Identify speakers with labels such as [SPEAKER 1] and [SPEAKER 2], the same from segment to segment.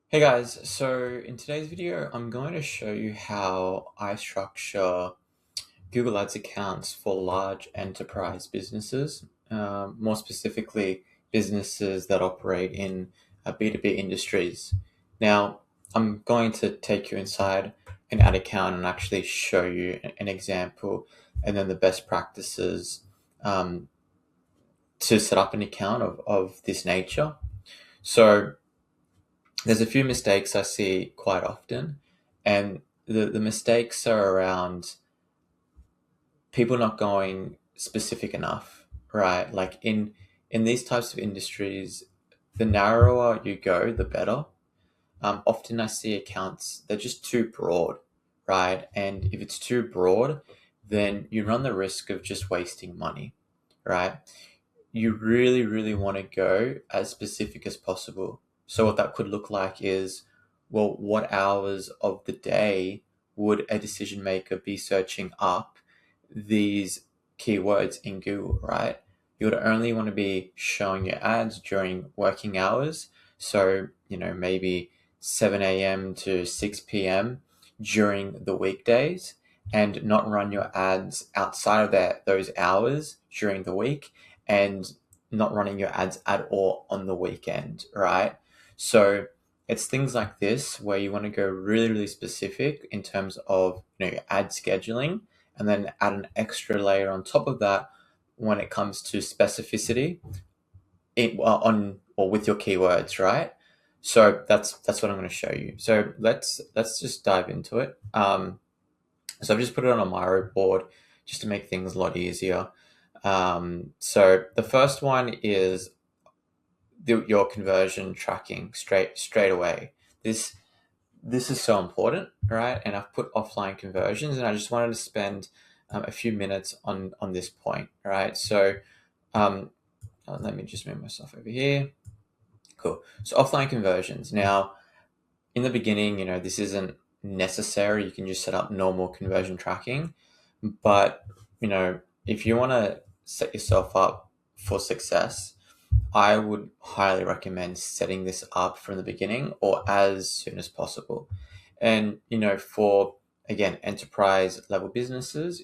[SPEAKER 1] Hey guys, so in today's video, I'm going to show you how I structure Google Ads accounts for large enterprise businesses, more specifically, businesses that operate in B2B industries. Now, I'm going to take you inside an ad account and actually show you an example and then the best practices um, to set up an account of this nature. So, there's a few mistakes I see quite often, and the mistakes are around people not going specific enough, right? Like in these types of industries, the narrower you go, the better. Often I see accounts they're just too broad, right? And if it's too broad, then you run the risk of just wasting money, right? You really, really want to go as specific as possible. So, what that could look like is, well, what hours of the day would a decision maker be searching up these keywords in Google, right? You would only want to be showing your ads during working hours. So, maybe 7 a.m. to 6 p.m. during the weekdays, and not run your ads outside of those hours during the week, and not running your ads at all on the weekend, right? So it's things like this where you want to go really, really specific in terms of your ad scheduling, and then add an extra layer on top of that when it comes to specificity on or with your keywords, right? So that's what I'm going to show you. So let's just dive into it. So I've just put it on a Miro board just to make things a lot easier. So the first one is your conversion tracking straight away. This is so important, right? And I've put offline conversions, and I just wanted to spend a few minutes on this point, right? So um, let me just move myself over here. Cool. So offline conversions. Now, in the beginning, this isn't necessary. You can just set up normal conversion tracking. But, if you want to set yourself up for success, I would highly recommend setting this up from the beginning or as soon as possible. And, for, again, enterprise level businesses,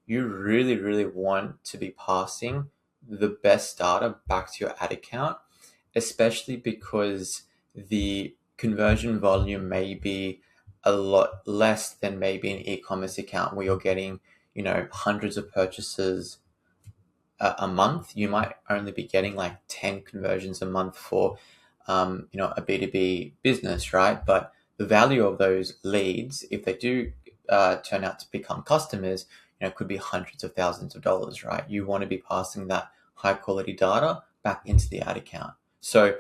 [SPEAKER 1] you really, really want to be passing the best data back to your ad account, especially because the conversion volume may be a lot less than maybe an e-commerce account where you're getting, hundreds of purchases a month. You might only be getting like 10 conversions a month for, a B2B business, right? But the value of those leads, if they do turn out to become customers, could be hundreds of thousands of dollars, right? You want to be passing that high quality data back into the ad account. So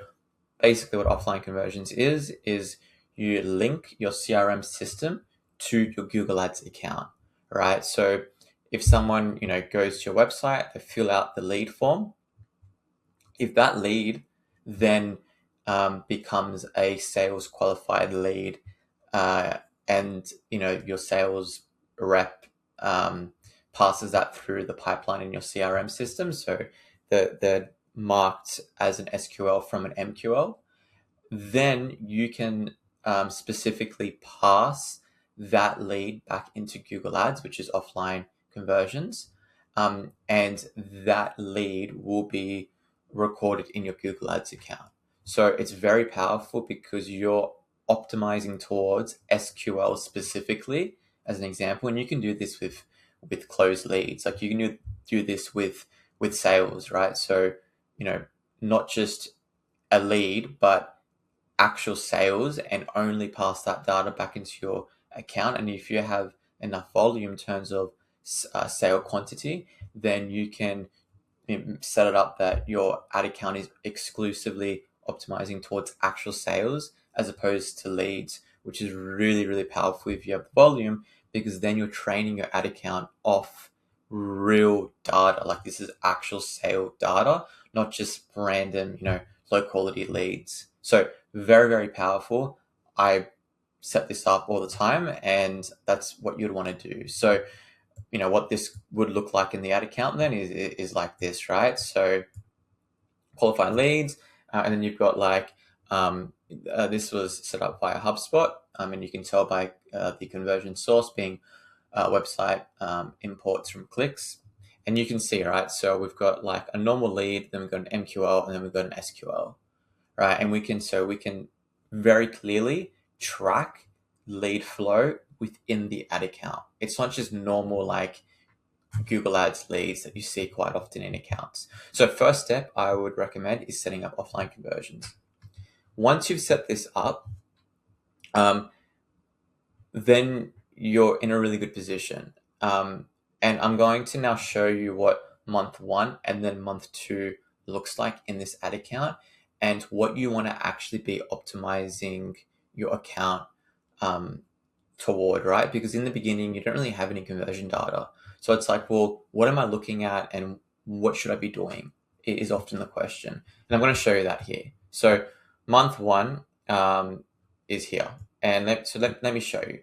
[SPEAKER 1] basically what offline conversions is you link your CRM system to your Google Ads account, right? So if someone, goes to your website, they fill out the lead form, if that lead then becomes a sales qualified lead, and your sales rep passes that through the pipeline in your CRM system, so they're marked as an SQL from an MQL, then you can specifically pass that lead back into Google Ads, which is offline conversions. And that lead will be recorded in your Google Ads account. So it's very powerful because you're optimizing towards SQL specifically, as an example. And you can do this with closed leads. Like you can do this with sales, right? So, not just a lead, but actual sales, and only pass that data back into your account. And if you have enough volume in terms of sale quantity, then you can set it up that your ad account is exclusively optimizing towards actual sales as opposed to leads, which is really, really powerful if you have the volume, because then you're training your ad account off real data. Like this is actual sale data, not just random, low quality leads. So very, very powerful. I set this up all the time, and that's what you'd want to do. So, what this would look like in the ad account then is like this, right? So qualified leads, and then you've got like this was set up via HubSpot, and you can tell by the conversion source being website imports from clicks. And you can see, right, so we've got like a normal lead, then we've got an MQL, and then we've got an SQL, right? And we can very clearly track lead flow within the ad account. It's not just normal like Google Ads leads that you see quite often in accounts. So first step I would recommend is setting up offline conversions. Once you've set this up, then you're in a really good position. And I'm going to now show you what month 1 and then month 2 looks like in this ad account, and what you want to actually be optimizing your account toward, right? Because in the beginning, you don't really have any conversion data. So it's like, well, what am I looking at and what should I be doing? It is often the question. And I'm going to show you that here. So month 1 is here. And let me show you.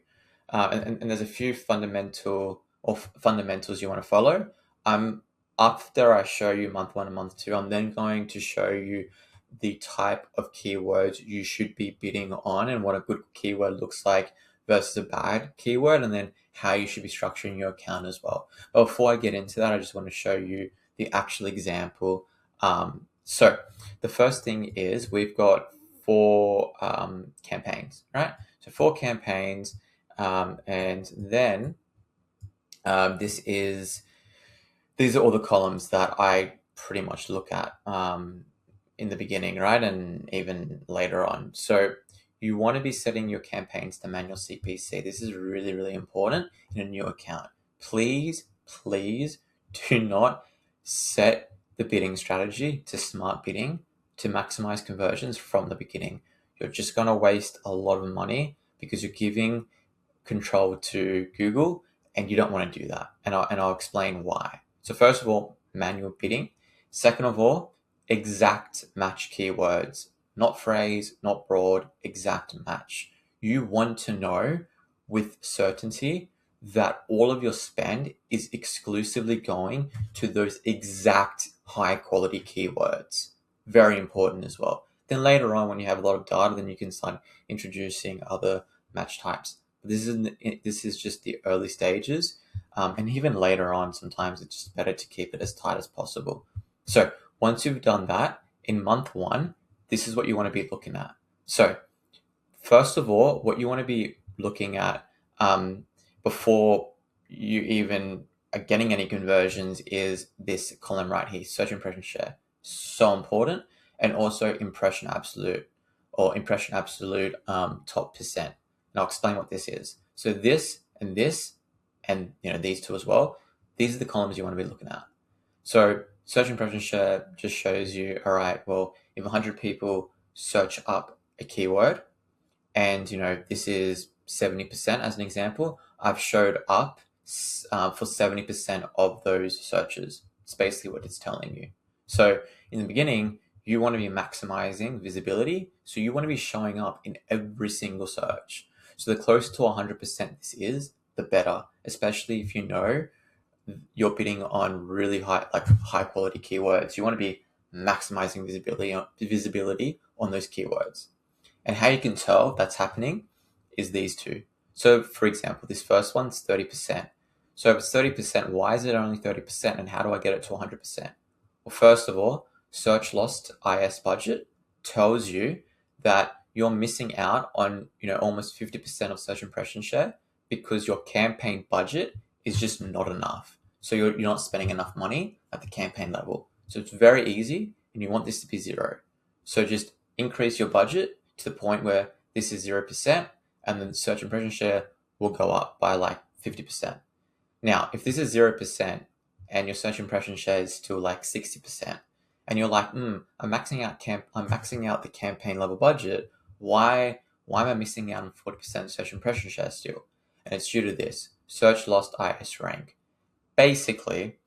[SPEAKER 1] And there's a few fundamentals you want to follow. After I show you month 1 and month 2, I'm then going to show you the type of keywords you should be bidding on and what a good keyword looks like versus a bad keyword, and then how you should be structuring your account as well. But before I get into that, I just want to show you the actual example. So the first thing is we've got 4 campaigns, right? So 4 campaigns, and then these are all the columns that I pretty much look at in the beginning, right? And even later on. So you want to be setting your campaigns to manual CPC. This is really, really important in a new account. Please do not set the bidding strategy to smart bidding to maximize conversions from the beginning. You're just going to waste a lot of money because you're giving control to Google, and you don't want to do that. And I'll explain why. So first of all, manual bidding. Second of all, exact match keywords, not phrase, not broad, exact match. You want to know with certainty that all of your spend is exclusively going to those exact high quality keywords. Very important as well. Then later on, when you have a lot of data, then you can start introducing other match types. This is just the early stages. And even later on, sometimes it's just better to keep it as tight as possible. So once you've done that, in month 1, this is what you want to be looking at. So first of all, what you want to be looking at before you even are getting any conversions is this column right here, search impression share. So important. And also impression absolute top percent. And I'll explain what this is. So this, and these two as well, these are the columns you want to be looking at. So search impression share just shows you, all right, well, if 100 people search up a keyword, and this is 70% as an example, I've showed up for 70% of those searches. It's basically what it's telling you. So in the beginning, you want to be maximizing visibility. So you want to be showing up in every single search. So the closer to 100% this is, the better, especially if you know you're bidding on really high quality keywords. You want to be maximizing visibility on those keywords. And how you can tell that's happening is these two. So for example, this first one's 30%. So if it's 30%, why is it only 30%? And how do I get it to 100%? Well, first of all, search lost IS budget tells you that you're missing out on almost 50% of search impression share because your campaign budget is just not enough. So you're not spending enough money at the campaign level. So it's very easy, and you want this to be 0. So just increase your budget to the point where this is 0%, and then search impression share will go up by like 50%. Now, if this is 0% and your search impression share is still like 60%, and you're like, I'm maxing out the campaign level budget. Why am I missing out on 40% search impression share still? And it's due to this search lost IS rank. Basically,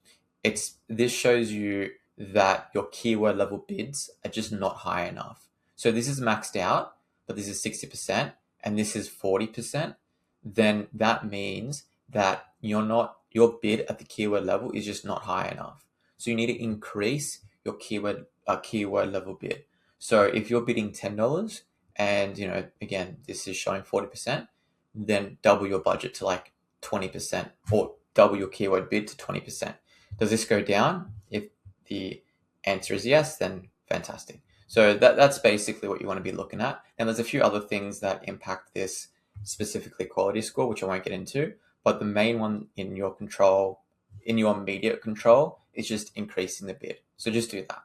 [SPEAKER 1] this shows you that your keyword level bids are just not high enough. So this is maxed out, but this is 60% and this is 40%. Then that means that your bid at the keyword level is just not high enough. So you need to increase your keyword level bid. So if you're bidding $10 and again, this is showing 40%, then double your budget to like 20%, or double your keyword bid to 20%. Does this go down? If the answer is yes, then fantastic. So that's basically what you want to be looking at. And there's a few other things that impact this, specifically quality score, which I won't get into, but the main one in your control, in your immediate control, is just increasing the bid. So just do that.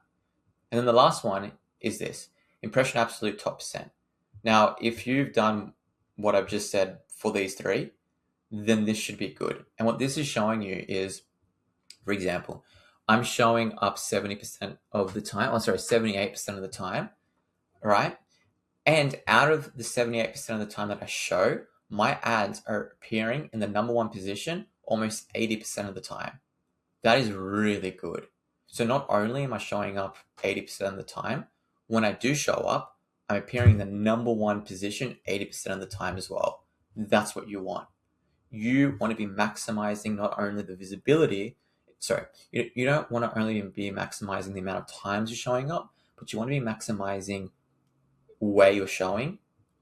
[SPEAKER 1] And then the last one is this, impression absolute top percent. Now, if you've done what I've just said for these three, then this should be good. And what this is showing you is, for example, I'm showing up 70% of the time, 78% of the time, right? And out of the 78% of the time that I show, my ads are appearing in the number one position almost 80% of the time. That is really good. So not only am I showing up 80% of the time, when I do show up, I'm appearing in the number one position 80% of the time as well. That's what you want. You want to be maximizing not only the visibility, you don't want to only be maximizing the amount of times you're showing up, but you want to be maximizing where you're showing,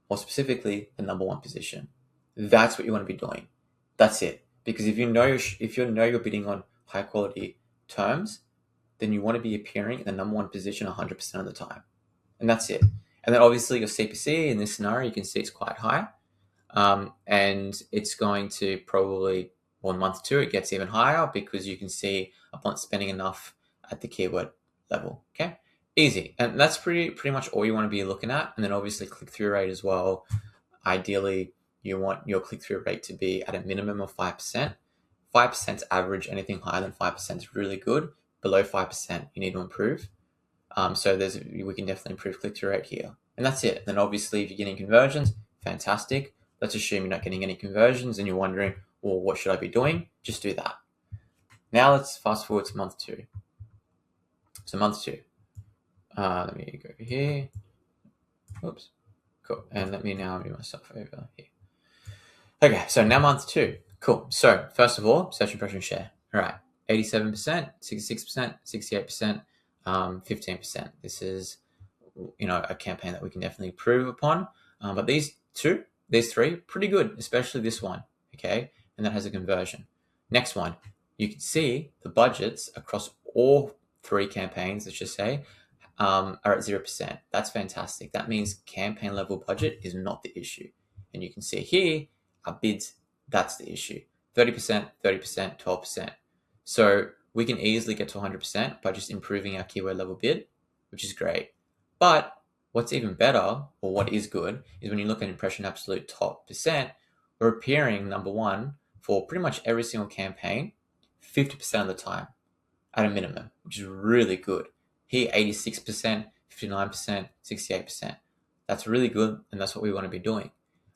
[SPEAKER 1] or specifically the number one position. That's what you want to be doing. That's it. Because if you know you're bidding on high quality terms, then you want to be appearing in the number one position 100% of the time. And that's it. And then obviously your CPC in this scenario, you can see it's quite high. And it's going to probably, on month 2, it gets even higher because you can see upon spending enough at the keyword level. Okay, easy. And that's pretty much all you want to be looking at. And then obviously click-through rate as well. Ideally, you want your click-through rate to be at a minimum of 5%. 5% average. Anything higher than 5% is really good. Below 5%, you need to improve. So we can definitely improve click-through rate here. And that's it. Then obviously if you're getting conversions, fantastic. Let's assume you're not getting any conversions and you're wondering, well, what should I be doing? Just do that. Now let's fast forward to month 2. So month 2. Let me go over here. Oops. Cool. And let me now move myself over here. Okay, so now month 2. Cool. So first of all, search impression share. All right. 87%, 66%, 68%, 15%. This is, a campaign that we can definitely improve upon. But these three, pretty good, especially this one, okay? And that has a conversion. Next one, you can see the budgets across all 3 campaigns, let's just say, are at 0%. That's fantastic. That means campaign level budget is not the issue. And you can see here, our bids, that's the issue. 30%, 30%, 12%. So we can easily get to 100% by just improving our keyword level bid, which is great. But what's even better, or what is good, is when you look at impression absolute top percent, we're appearing number 1 for pretty much every single campaign, 50% of the time at a minimum, which is really good. Here, 86%, 59%, 68%. That's really good, and that's what we want to be doing.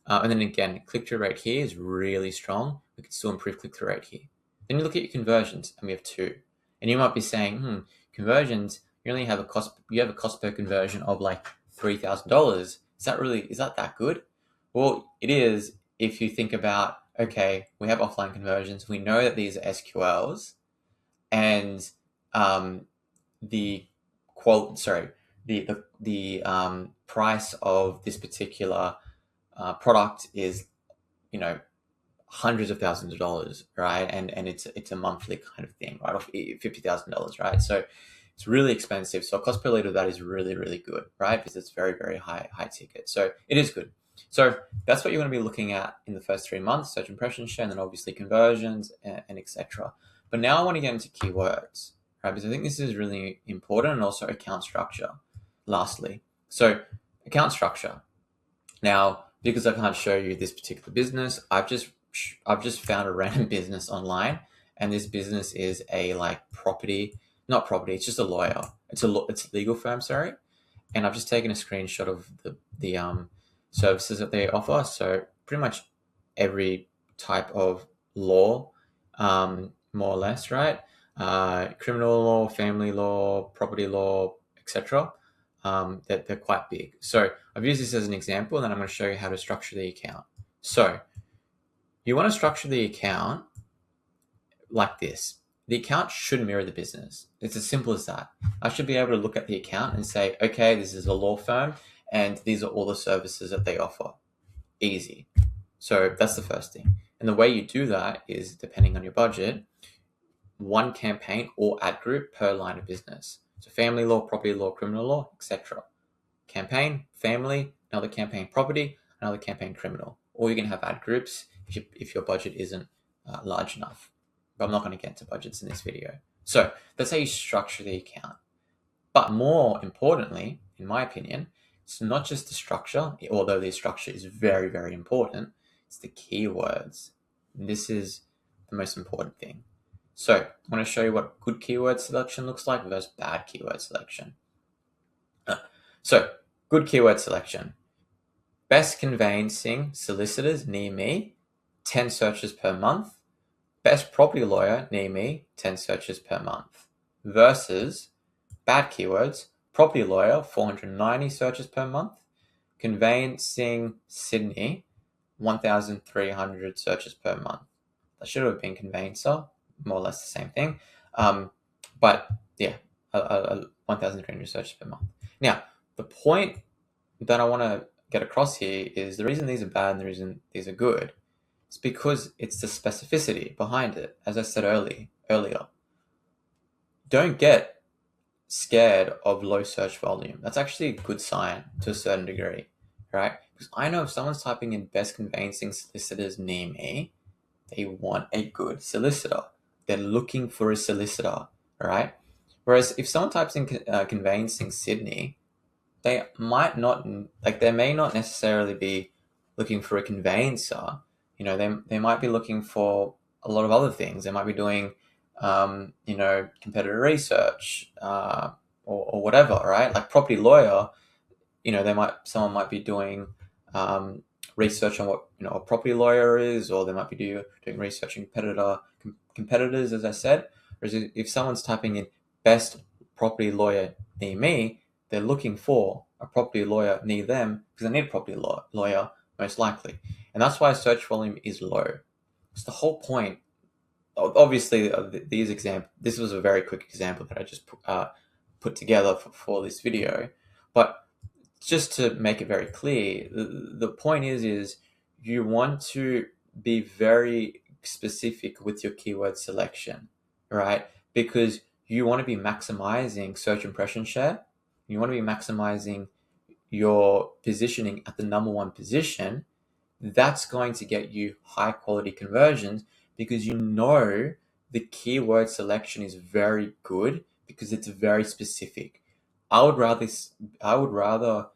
[SPEAKER 1] And then again, click-through rate here is really strong. We can still improve click-through rate here. Then you look at your conversions, and we have 2. And you might be saying, conversions, you only have a cost per conversion of like $3,000. Is that good? Well, it is if you think about, okay, we have offline conversions. We know that these are SQLs, and the price of this particular product is, hundreds of thousands of dollars, right? And it's a monthly kind of thing, right? Off $50,000, right? So it's really expensive. So cost per lead of that is really, really good, right? Because it's very, very high ticket. So it is good. So that's what you want to be looking at in the first 3 months: search impression share, and then obviously conversions and etc. But now I want to get into keywords, right? Because I think this is really important, and also account structure. Lastly, so account structure. Now, because I can't show you this particular business, I've just found a random business online, and this business is a not property. It's just a lawyer. It's a legal firm, sorry. And I've just taken a screenshot of the services that they offer. So pretty much every type of law, more or less, right? Criminal law, family law, property law, etc. They're quite big. So I've used this as an example, and then I'm going to show you how to structure the account. So you want to structure the account like this. The account should mirror the business. It's as simple as that. I should be able to look at the account and say, okay, this is a law firm, and these are all the services that they offer. Easy. So that's the first thing. And the way you do that is, depending on your budget, one campaign or ad group per line of business. So family law, property law, criminal law, etc. Campaign, family, another campaign, property, another campaign, criminal. Or you can have ad groups if your budget isn't large enough. But I'm not going to get into budgets in this video. So that's how you structure the account. But more importantly, in my opinion, it's not just the structure, although the structure is very, very important. It's the keywords. And this is the most important thing. So I want to show you what good keyword selection looks like versus bad keyword selection. So good keyword selection. Best conveyancing solicitors near me, 10 searches per month. Best property lawyer near me, 10 searches per month. Versus bad keywords, property lawyer, 490 searches per month. Conveyancing Sydney, 1,300 searches per month. That should have been conveyancer, more or less the same thing. But yeah, 1,300 searches per month. Now, the point that I want to get across here is the reason these are bad and the reason these are good is because it's the specificity behind it. As I said earlier, don't get scared of low search volume. That's actually a good sign to a certain degree, right? Because I know if someone's typing in best conveyancing solicitors near me, they want a good solicitor. They're looking for a solicitor, right? Whereas if someone types in conveyancing Sydney, they might not, like, they may not necessarily be looking for a conveyancer. You know, they might be looking for a lot of other things. They might be doing, competitor research, or whatever, right? Like property lawyer, someone might be doing research on what a property lawyer is, or they might be doing research on competitors, as I said. Whereas if someone's typing in best property lawyer near me, they're looking for a property lawyer near them because they need a property lawyer most likely, and that's why search volume is low. It's the whole point. Obviously, this was a very quick example that I just put together for this video, but just to make it very clear, the point is you want to be very specific with your keyword selection, right? Because you want to be maximizing search impression share. You want to be maximizing your positioning at the number one position. That's going to get you high quality conversions because the keyword selection is very good because it's very specific. I would rather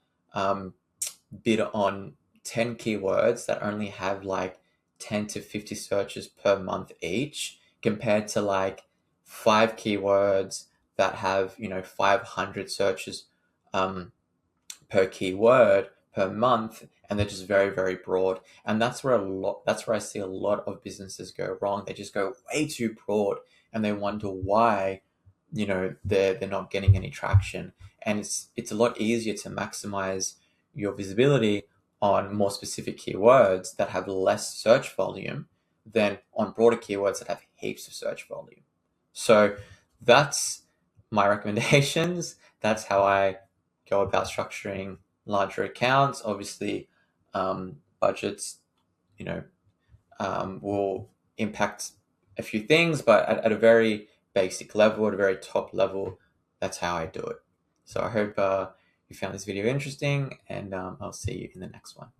[SPEAKER 1] bid on 10 keywords that only have like 10 to 50 searches per month each compared to like 5 keywords that have 500 searches per keyword per month, and they're just very, very broad. And that's where I see a lot of businesses go wrong. They just go way too broad and they wonder why they're not getting any traction. And it's a lot easier to maximize your visibility on more specific keywords that have less search volume than on broader keywords that have heaps of search volume. So that's my recommendations. That's how I go about structuring larger accounts. Obviously, budgets, will impact a few things, but at a very basic level, at a very top level, that's how I do it. So I hope you found this video interesting, and I'll see you in the next one.